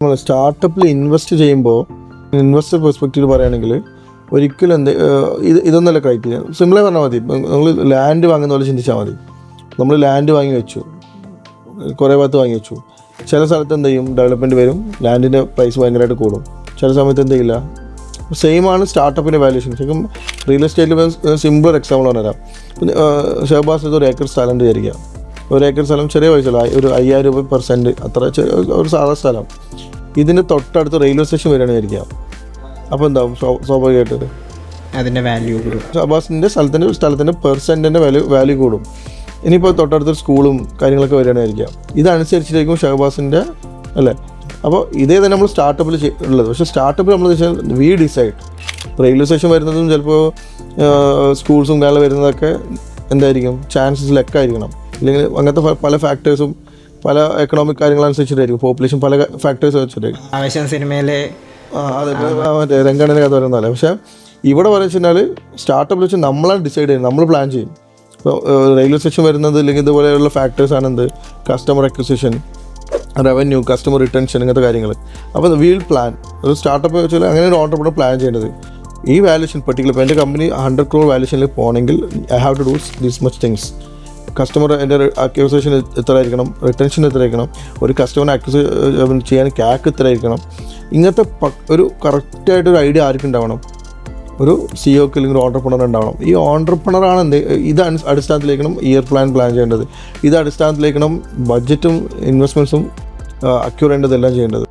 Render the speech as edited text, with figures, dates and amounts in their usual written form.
നമ്മൾ സ്റ്റാർട്ടപ്പിൽ ഇൻവെസ്റ്റ് ചെയ്യുമ്പോൾ investor perspective പറയുകയാണെങ്കിൽ ഒരിക്കലും ഇതൊന്നല്ല ക്രൈറ്റീരിയ. സിമ്പിളായി പറഞ്ഞാൽ മതി, നമ്മൾ ലാൻഡ് വാങ്ങുന്ന പോലെ ചിന്തിച്ചാൽ മതി. നമ്മൾ ലാൻഡ് വാങ്ങി വെച്ചു, കുറേ ഭാഗത്ത് വാങ്ങി വെച്ചു. ചില സ്ഥലത്ത് എന്ത് ചെയ്യും, ഡെവലപ്മെൻറ്റ് വരും, ലാൻഡിൻ്റെ പ്രൈസ് ഭയങ്കരമായിട്ട് കൂടും. ചില സമയത്ത് എന്ത് ചെയ്യില്ല. സെയിമാണ് സ്റ്റാർട്ടപ്പിൻ്റെ വാല്യൂഷൻ. ശരിക്കും റിയൽ എസ്റ്റേറ്റിൽ സിമ്പിളർ എക്സാമ്പിൾ പറഞ്ഞുതരാം. ഷഹബാസ് ഒരു ഏക്കർ സ്ഥലം വിചാരിക്കുക. ഒരു ഏക്കർ സ്ഥലം ചെറിയ പൈസ, ഒരു 5000 രൂപ പെർ സെൻറ്റ്, അത്ര ഒരു സാധാ സ്ഥലം. ഇതിന് തൊട്ടടുത്ത് റെയിൽവേ സ്റ്റേഷൻ വരികയാണ് വിചാരിക്കുക. അപ്പോൾ എന്താവും സ്വാഭാവികമായിട്ട് അതിൻ്റെ വാല്യൂ കൂടും. ഷഹബാസിൻ്റെ സ്ഥലത്തിൻ്റെ പെർ സെൻറ്റിൻ്റെ വാല്യൂ കൂടും. ഇനിയിപ്പോൾ തൊട്ടടുത്തൊരു സ്കൂളും കാര്യങ്ങളൊക്കെ വരികയാണ് വിചാരിക്കുക. ഇതനുസരിച്ചിട്ടായിരിക്കും ഷഹബാസിൻ്റെ അല്ലേ. അപ്പോൾ ഇതേ തന്നെ നമ്മൾ സ്റ്റാർട്ടപ്പിൽ ഉള്ളത്. പക്ഷേ സ്റ്റാർട്ടപ്പിൽ നമ്മൾ വെച്ചാൽ വി ഡിസൈഡ്. റെയിൽവേ സ്റ്റേഷൻ വരുന്നതും ചിലപ്പോൾ സ്കൂൾസും കാര്യങ്ങൾ വരുന്നതൊക്കെ എന്തായിരിക്കും, ചാൻസസ് ലെക്കായിരിക്കണം. ഇല്ലെങ്കിൽ അങ്ങനത്തെ പല ഫാക്ടേഴ്സും പല എക്കണോമിക് കാര്യങ്ങളനുസരിച്ചിട്ടായിരിക്കും, പോപ്പുലേഷൻ പല ഫാക്ടേഴ്സ് വെച്ചിട്ടായിരിക്കും. ആവശ്യം സിനിമയിലെ അതെ, മറ്റേ രംഗണ്ണൻ്റെ കഥ പറയുന്നതല്ലേ. പക്ഷേ ഇവിടെ പറയുന്നത് സ്റ്റാർട്ടപ്പിൽ വെച്ച് നമ്മളാണ് ഡിസൈഡ് ചെയ്യുന്നത്, നമ്മൾ പ്ലാൻ ചെയ്യും. ഇപ്പോൾ റെയിൽവേ സ്റ്റേഷൻ വരുന്നത് ഇല്ലെങ്കിൽ ഇതുപോലെയുള്ള ഫാക്ടേഴ്സാണ് എന്ത്, customer acquisition, revenue, customer retention, ഇങ്ങനത്തെ കാര്യങ്ങൾ. അപ്പോൾ വീൽ പ്ലാൻ ഒരു സ്റ്റാർട്ടപ്പ് വെച്ചാൽ അങ്ങനെ ഒരു ഓൺടർപ്രണർ പ്ലാൻ ചെയ്യേണ്ടത്. ഈ വാല്യൂഷൻ പെർട്ടിക്കുലർ ഇപ്പോൾ എൻ്റെ കമ്പനി 100 crore വാല്യൂഷനിൽ പോകണമെങ്കിൽ I have to do this much things. Customer എൻ്റെ അക്വിസിഷൻ എത്ര ആയിരിക്കണം, റിട്ടൻഷൻ എത്ര ആയിരിക്കണം, ഒരു കസ്റ്റമറിനെ അക്വിസിഷൻ ചെയ്യാൻ ക്യാക്ക് എത്ര ആയിരിക്കണം. ഇങ്ങനത്തെ ഒരു കറക്റ്റായിട്ടൊരു ഐഡിയ ആർക്കുണ്ടാവണം, ഒരു സിഒക്ക് അല്ലെങ്കിൽ ഒരു ഓൺടർപ്രണർ ഉണ്ടാവണം. ഈ ഓൺടർപ്രണറാണ് ഇത് അടിസ്ഥാനത്തിലേക്കണം ഇയർ പ്ലാൻ ചെയ്യേണ്ടത്. ഇത് അടിസ്ഥാനത്തിലേക്കണം ബഡ്ജറ്റും ഇൻവെസ്റ്റ്മെൻറ്റ്സും അക്യൂർ ചെയ്യേണ്ടതെല്ലാം ചെയ്യേണ്ടത്.